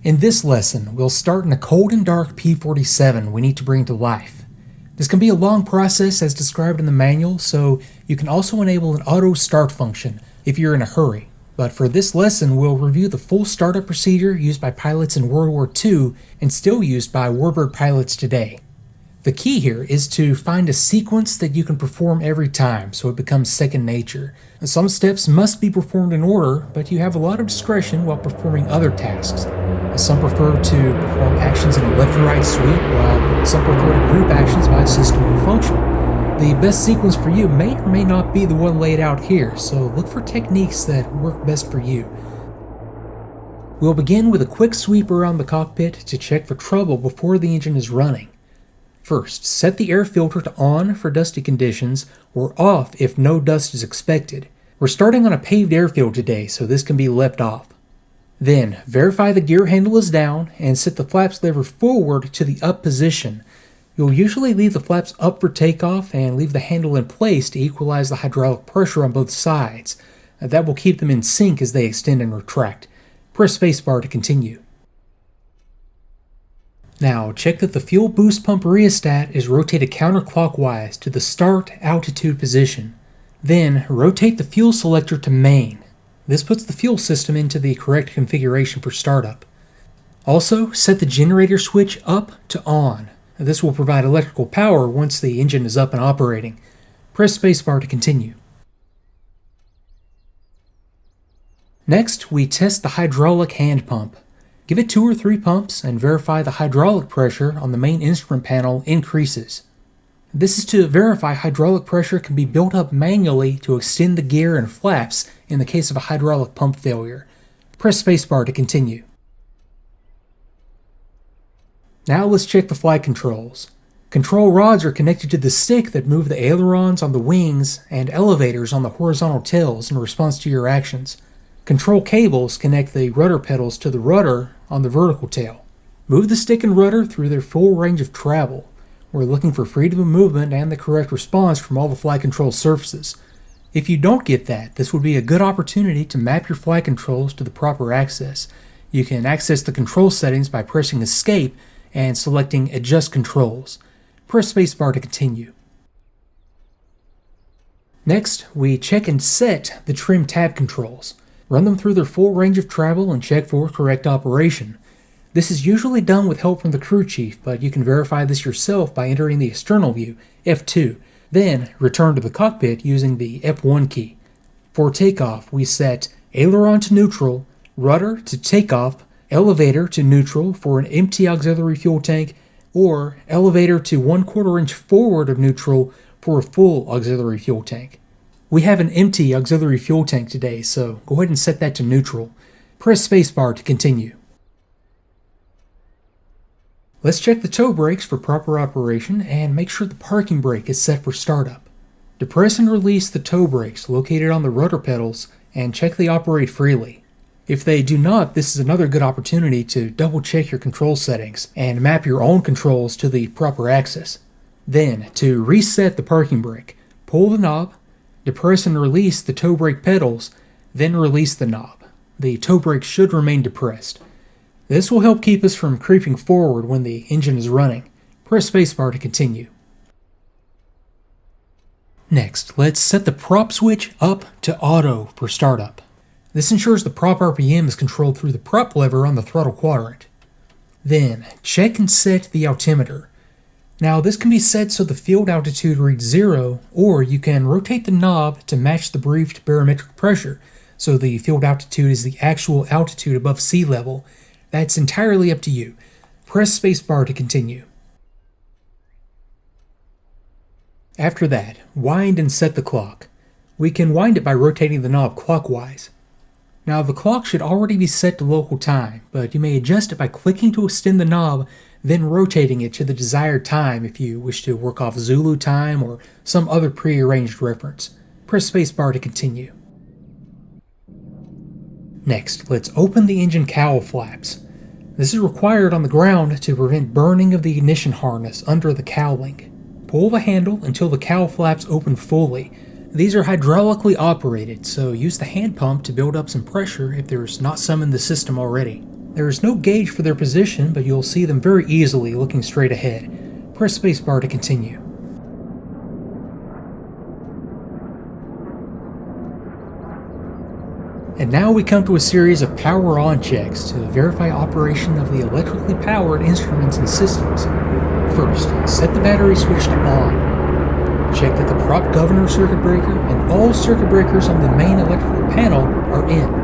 In this lesson, we'll start in a cold and dark P47 we need to bring to life. This can be a long process as described in the manual, so you can also enable an auto start function if you're in a hurry. But for this lesson, we'll review the full startup procedure used by pilots in World War II and still used by warbird pilots today. The key here is to find a sequence that you can perform every time so it becomes second nature. Some steps must be performed in order, but you have a lot of discretion while performing other tasks. Some prefer to perform actions in a left or right sweep, while some prefer to group actions by system or function. The best sequence for you may or may not be the one laid out here, so look for techniques that work best for you. We'll begin with a quick sweep around the cockpit to check for trouble before the engine is running. First, set the air filter to on for dusty conditions, or off if no dust is expected. We're starting on a paved airfield today, so this can be left off. Then, verify the gear handle is down and set the flaps lever forward to the up position. You'll usually leave the flaps up for takeoff and leave the handle in place to equalize the hydraulic pressure on both sides. That will keep them in sync as they extend and retract. Press spacebar to continue. Now, check that the fuel boost pump rheostat is rotated counterclockwise to the start altitude position. Then, rotate the fuel selector to main. This puts the fuel system into the correct configuration for startup. Also, set the generator switch up to on. This will provide electrical power once the engine is up and operating. Press spacebar to continue. Next, we test the hydraulic hand pump. Give it 2 or 3 pumps and verify the hydraulic pressure on the main instrument panel increases. This is to verify hydraulic pressure can be built up manually to extend the gear and flaps in the case of a hydraulic pump failure. Press spacebar to continue. Now let's check the flight controls. Control rods are connected to the stick that move the ailerons on the wings and elevators on the horizontal tails in response to your actions. Control cables connect the rudder pedals to the rudder on the vertical tail. Move the stick and rudder through their full range of travel. We're looking for freedom of movement and the correct response from all the flight control surfaces. If you don't get that, this would be a good opportunity to map your flight controls to the proper access. You can access the control settings by pressing Escape and selecting Adjust Controls. Press spacebar to continue. Next, we check and set the trim tab controls. Run them through their full range of travel and check for correct operation. This is usually done with help from the crew chief, but you can verify this yourself by entering the external view, F2, then return to the cockpit using the F1 key. For takeoff, we set aileron to neutral, rudder to takeoff, elevator to neutral for an empty auxiliary fuel tank, or elevator to 1/4 inch forward of neutral for a full auxiliary fuel tank. We have an empty auxiliary fuel tank today, so go ahead and set that to neutral. Press spacebar to continue. Let's check the toe brakes for proper operation and make sure the parking brake is set for startup. Depress and release the toe brakes located on the rudder pedals and check they operate freely. If they do not, this is another good opportunity to double check your control settings and map your own controls to the proper axis. Then, to reset the parking brake, pull the knob, depress and release the toe brake pedals, then release the knob. The toe brake should remain depressed. This will help keep us from creeping forward when the engine is running. Press spacebar to continue. Next, let's set the prop switch up to auto for startup. This ensures the prop RPM is controlled through the prop lever on the throttle quadrant. Then, check and set the altimeter. Now, this can be set so the field altitude reads 0, or you can rotate the knob to match the briefed barometric pressure, so the field altitude is the actual altitude above sea level. That's entirely up to you. Press spacebar to continue. After that, wind and set the clock. We can wind it by rotating the knob clockwise. Now, the clock should already be set to local time, but you may adjust it by clicking to extend the knob, then rotating it to the desired time if you wish to work off Zulu time or some other prearranged reference. Press spacebar to continue. Next, let's open the engine cowl flaps. This is required on the ground to prevent burning of the ignition harness under the cowling. Pull the handle until the cowl flaps open fully. These are hydraulically operated, so use the hand pump to build up some pressure if there's not some in the system already. There is no gauge for their position, but you'll see them very easily looking straight ahead. Press spacebar to continue. And now we come to a series of power on checks to verify operation of the electrically powered instruments and systems. First, set the battery switch to on. Check that the prop governor circuit breaker and all circuit breakers on the main electrical panel are in.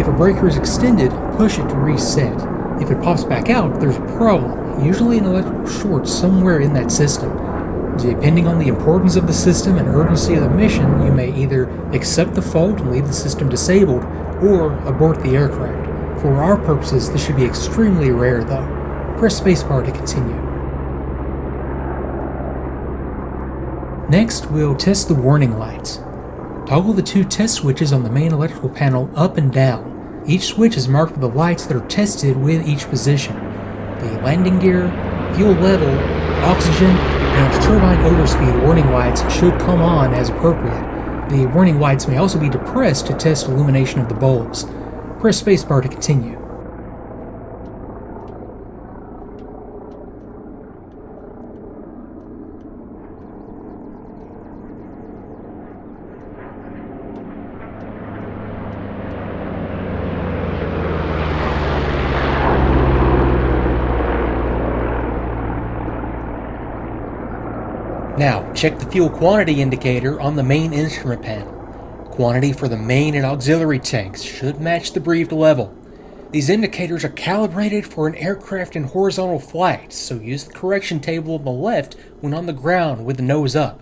If a breaker is extended, push it to reset. If it pops back out, there's a problem, usually an electrical short somewhere in that system. Depending on the importance of the system and urgency of the mission, you may either accept the fault and leave the system disabled, or abort the aircraft. For our purposes, this should be extremely rare though. Press spacebar to continue. Next, we'll test the warning lights. Toggle the two test switches on the main electrical panel up and down. Each switch is marked with the lights that are tested with each position. The landing gear, fuel level, oxygen, and turbine overspeed warning lights should come on as appropriate. The warning lights may also be depressed to test illumination of the bulbs. Press spacebar to continue. Now, check the fuel quantity indicator on the main instrument panel. Quantity for the main and auxiliary tanks should match the briefed level. These indicators are calibrated for an aircraft in horizontal flight, so use the correction table on the left when on the ground with the nose up.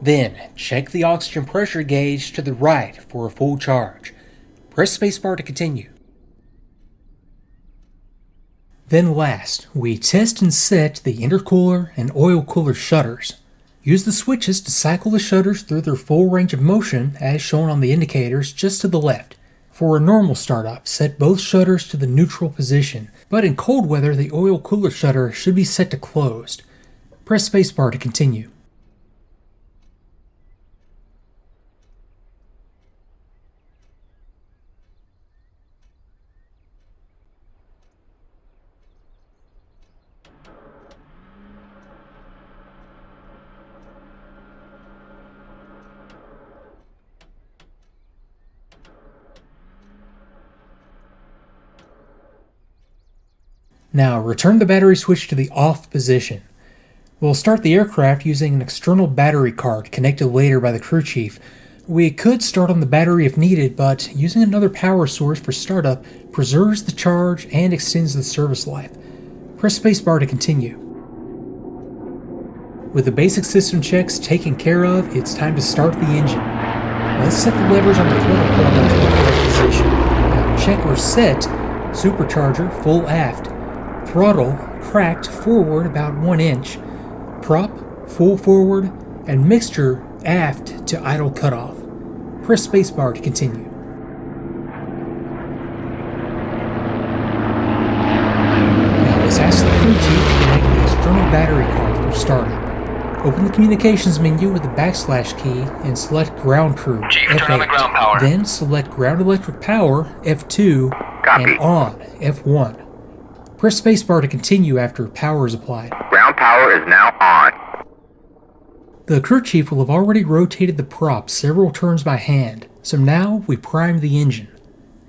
Then, check the oxygen pressure gauge to the right for a full charge. Press spacebar to continue. Then last, we test and set the intercooler and oil cooler shutters. Use the switches to cycle the shutters through their full range of motion as shown on the indicators just to the left. For a normal startup, set both shutters to the neutral position, but in cold weather the oil cooler shutter should be set to closed. Press spacebar to continue. Now, return the battery switch to the off position. We'll start the aircraft using an external battery card connected later by the crew chief. We could start on the battery if needed, but using another power source for startup preserves the charge and extends the service life. Press spacebar to continue. With the basic system checks taken care of, it's time to start the engine. Let's set the levers on the throttle column to the correct position. Now check or set supercharger full aft. Throttle cracked forward about 1 inch, prop full forward, and mixture aft to idle cutoff. Press spacebar to continue. Now let's ask the crew chief to connect the external battery card for startup. Open the communications menu with the / key and select ground crew Chief, turn on the ground power. Then select ground electric power F2 Copy. and on F1. Press spacebar to continue after power is applied. Ground power is now on. The crew chief will have already rotated the prop several turns by hand, so now we prime the engine.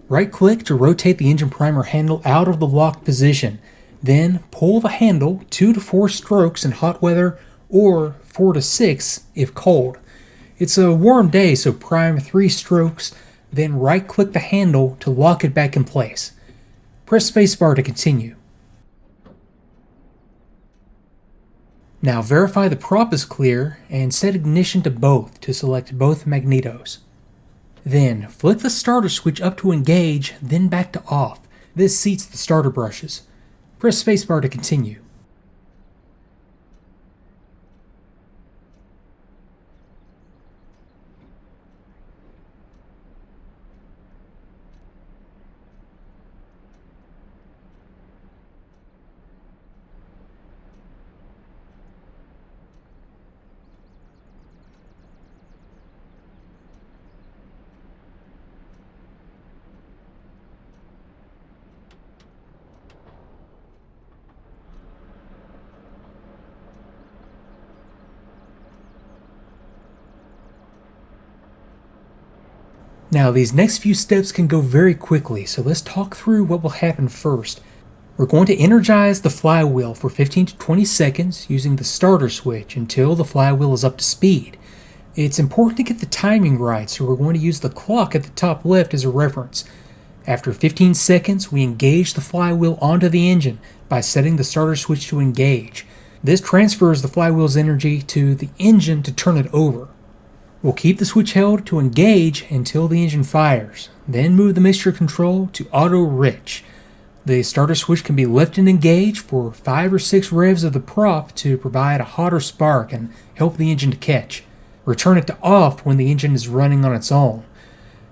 Right-click to rotate the engine primer handle out of the locked position, then pull the handle 2 to 4 strokes in hot weather or 4 to 6 if cold. It's a warm day, so prime 3 strokes, then right-click the handle to lock it back in place. Press spacebar to continue. Now verify the prop is clear and set ignition to both to select both magnetos. Then flick the starter switch up to engage, then back to off. This seats the starter brushes. Press spacebar to continue. Now these next few steps can go very quickly, so let's talk through what will happen first. We're going to energize the flywheel for 15 to 20 seconds using the starter switch until the flywheel is up to speed. It's important to get the timing right, so we're going to use the clock at the top left as a reference. After 15 seconds, we engage the flywheel onto the engine by setting the starter switch to engage. This transfers the flywheel's energy to the engine to turn it over. We'll keep the switch held to engage until the engine fires, then move the mixture control to auto rich. The starter switch can be left and engaged for 5 or 6 revs of the prop to provide a hotter spark and help the engine to catch. Return it to off when the engine is running on its own.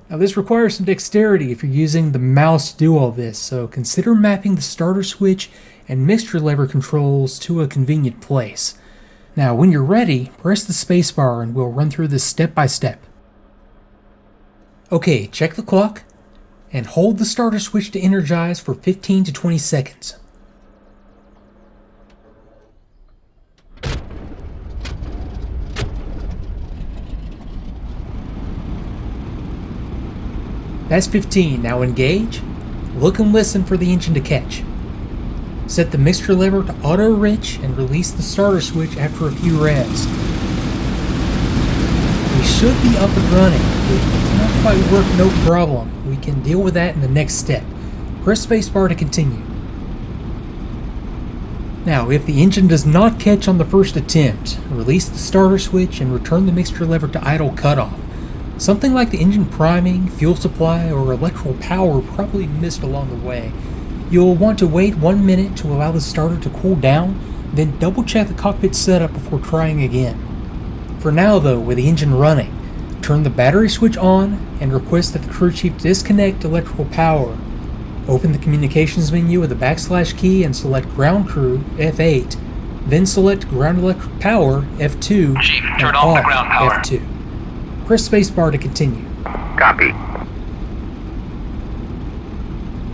Now this requires some dexterity if you're using the mouse to do all this, so consider mapping the starter switch and mixture lever controls to a convenient place. Now when you're ready, press the spacebar and we'll run through this step by step. Okay, check the clock and hold the starter switch to energize for 15 to 20 seconds. That's 15, now engage, look and listen for the engine to catch. Set the mixture lever to auto rich and release the starter switch after a few revs. We should be up and running. If it does not quite work, no problem. We can deal with that in the next step. Press spacebar to continue. Now, if the engine does not catch on the first attempt, release the starter switch and return the mixture lever to idle cutoff. Something like the engine priming, fuel supply, or electrical power probably missed along the way. You'll want to wait 1 minute to allow the starter to cool down, then double check the cockpit setup before trying again. For now though, with the engine running, turn the battery switch on and request that the crew chief disconnect electrical power. Open the communications menu with the / key and select ground crew F8, then select ground electric power F2 Chief, and turn off the off ground power. F2. Press spacebar to continue. Copy.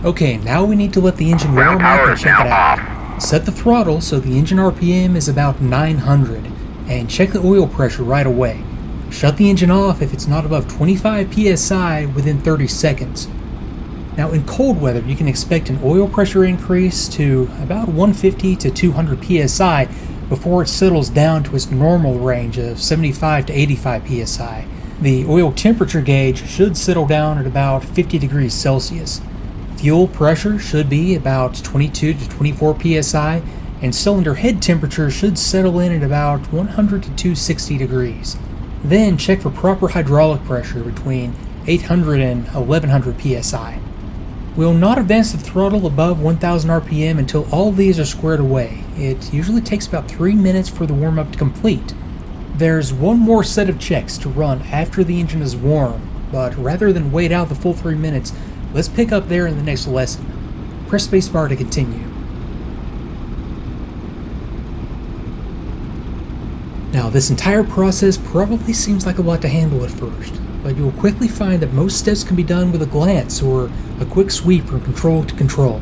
Okay, now we need to let the engine Ground warm up power and is check it now out. off. Set the throttle so the engine RPM is about 900, and check the oil pressure right away. Shut the engine off if it's not above 25 psi within 30 seconds. Now in cold weather, you can expect an oil pressure increase to about 150 to 200 psi before it settles down to its normal range of 75 to 85 psi. The oil temperature gauge should settle down at about 50 degrees Celsius. Fuel pressure should be about 22 to 24 psi, and cylinder head temperature should settle in at about 100 to 260 degrees. Then check for proper hydraulic pressure between 800 and 1100 psi. We'll not advance the throttle above 1000 RPM until all these are squared away. It usually takes about 3 minutes for the warm-up to complete. There's one more set of checks to run after the engine is warm, but rather than wait out the full 3 minutes, let's pick up there in the next lesson. Press spacebar to continue. Now, this entire process probably seems like a lot to handle at first, but you'll quickly find that most steps can be done with a glance or a quick sweep from control to control.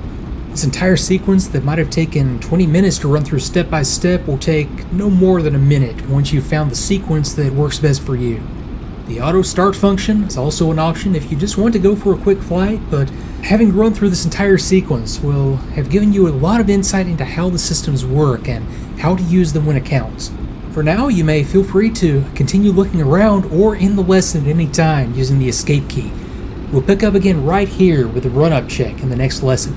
This entire sequence that might have taken 20 minutes to run through step by step will take no more than a minute once you've found the sequence that works best for you. The auto start function is also an option if you just want to go for a quick flight, but having run through this entire sequence will have given you a lot of insight into how the systems work and how to use them when it counts. For now, you may feel free to continue looking around or in the lesson at any time using the escape key. We'll pick up again right here with the run-up check in the next lesson.